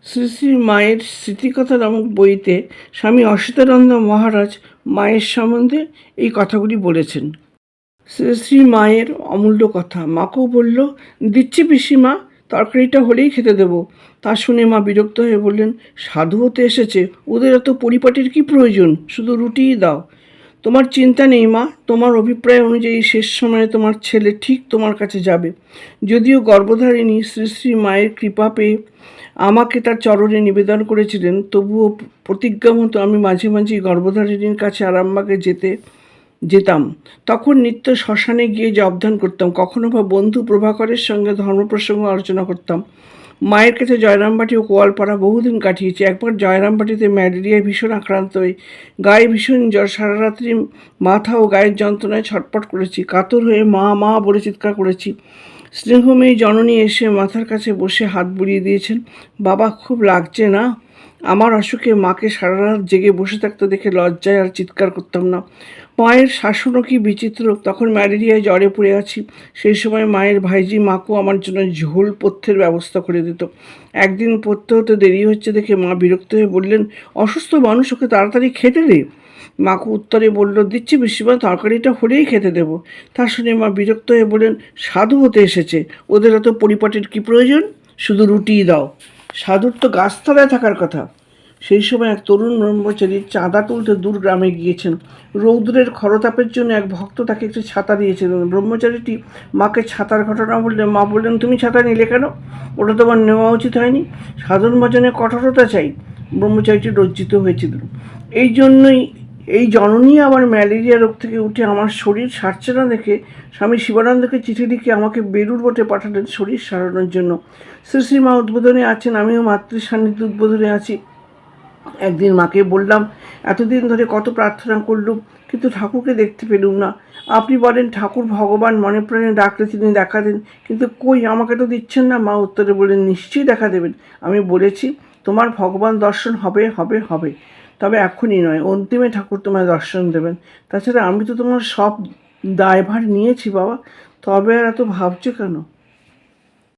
শ্রী শ্রী মায়ের স্মৃতিকথা নামক বইতে স্বামী অচ্যুতানন্দ মহারাজ মায়ের সম্বন্ধে এই কথাগুলি বলেছেন। শ্রী শ্রী মায়ের অমূল্য কথা। মাকেও বলল, দিচ্ছি পিসিমা, তরকারিটা হলেই খেতে দেবো। তা শুনে মা বিরক্ত হয়ে বললেন, সাধু হতে এসেছে, ওদের এত পরিপাটির কি প্রয়োজন, শুধু রুটিই দাও। তোমার চিন্তা নেই মা, তোমার অভিপ্রায় অনুযায়ী শেষ সময়ে তোমার ছেলে ঠিক তোমার কাছে যাবে। যদিও গর্ভধারিণী শ্রী শ্রী মায়ের কৃপা পেয়ে আমাকে তার চরণে নিবেদন করেছিলেন, তবুও প্রতিজ্ঞা মতো আমি মাঝে মাঝেই গর্ভধারিণীর কাছে আরামবাগে যেতাম। তখন নিত্য শ্মশানে গিয়ে জবধান করতাম, কখনো বা বন্ধু প্রভাকরের সঙ্গে ধর্মপ্রসঙ্গ আলোচনা করতাম। মায়ের কাছে জয়রামবাটি ও কোয়ালপাড়া বহুদিন কাটিয়েছি। একবার জয়রামবাটিতে ম্যালেরিয়ায় ভীষণ আক্রান্ত হয়ে গায়ে ভীষণ জ্বর, সারা রাত্রি মাথা ও গায়ের যন্ত্রণায় ছটপট করেছি, কাতর হয়ে মা মা বলে চিৎকার করেছি। স্নেহময়ী জননী এসে মাথার কাছে বসে হাত বুলিয়ে দিয়েছেন। বাবা, খুব লাগছে না? আমার অসুখে মাকে সারা রাত জেগে বসে থাকতে দেখে লজ্জায় আর চিৎকার করতাম না। মায়ের শাসনও কি বিচিত্র। তখন ম্যালেরিয়ায় জ্বরে পড়ে আছি। সেই সময় মায়ের ভাইজি মাকু আমার জন্য ঝোল পথ্যের ব্যবস্থা করে দিত। একদিন পড়তে হতে দেরি হচ্ছে দেখে মা বিরক্ত হয়ে বললেন, অসুস্থ মানুষ, ওকে তাড়াতাড়ি খেতে দে। মাকু উত্তরে বলল, দিচ্ছি পিসিমা, তরকারিটা হলেই খেতে দেবো। তা শুনে মা বিরক্ত হয়ে বললেন, সাধু হতে এসেছে, ওদের এত পরিপাটির কি প্রয়োজন, শুধু রুটিই দাও। সাধুর তো গাছতলায় থাকার কথা। সেই সময় এক তরুণ ব্রহ্মচারী চাঁদা তুলতে দূর গ্রামে গিয়েছেন। রৌদ্রের খরতাপের জন্য এক ভক্ত তাকে একটি ছাতা দিয়েছিলেন। ব্রহ্মচারীটি মাকে ছাতার ঘটনা বললে মা বললেন, তুমি ছাতা নিলে কেন? ওটা তোমার নেওয়া উচিত হয়নি। সাধন ভজনে কঠোরতা চাই। ব্রহ্মচারীটি লজ্জিত হয়েছিলেন। এই জননী আমার ম্যালেরিয়া রোগ থেকে উঠে আমার শরীর সারছে না দেখে স্বামী শিবানন্দকে চিঠি লিখে আমাকে বেলুর মঠে পাঠালেন শরীর সারানোর জন্য। শ্রী শ্রী মা উদ্বোধনে আছেন, আমিও মাতৃ সান্নিধ্য উদ্বোধনে আছি। একদিন মাকে বললাম, এতদিন ধরে কত প্রার্থনা করলুম, কিন্তু ঠাকুরকে দেখতে পেলুম না। আপনি বলেন ঠাকুর ভগবান, মনে প্রাণে ডাকলে তিনি দেখা দেন, কিন্তু কই, আমাকে তো দিচ্ছেন না। মা উত্তরে বললেন, নিশ্চয়ই দেখা দেবেন। আমি বলেছি, তোমার ভগবান দর্শন হবে হবে হবে, তবে এখনই নয়, অন্তিমে ঠাকুর তোমায় দর্শন দেবেন। তাছাড়া আমি তো তোমার সব দায়ভার নিয়েছি বাবা, তবে আর এত ভাবছো কেন?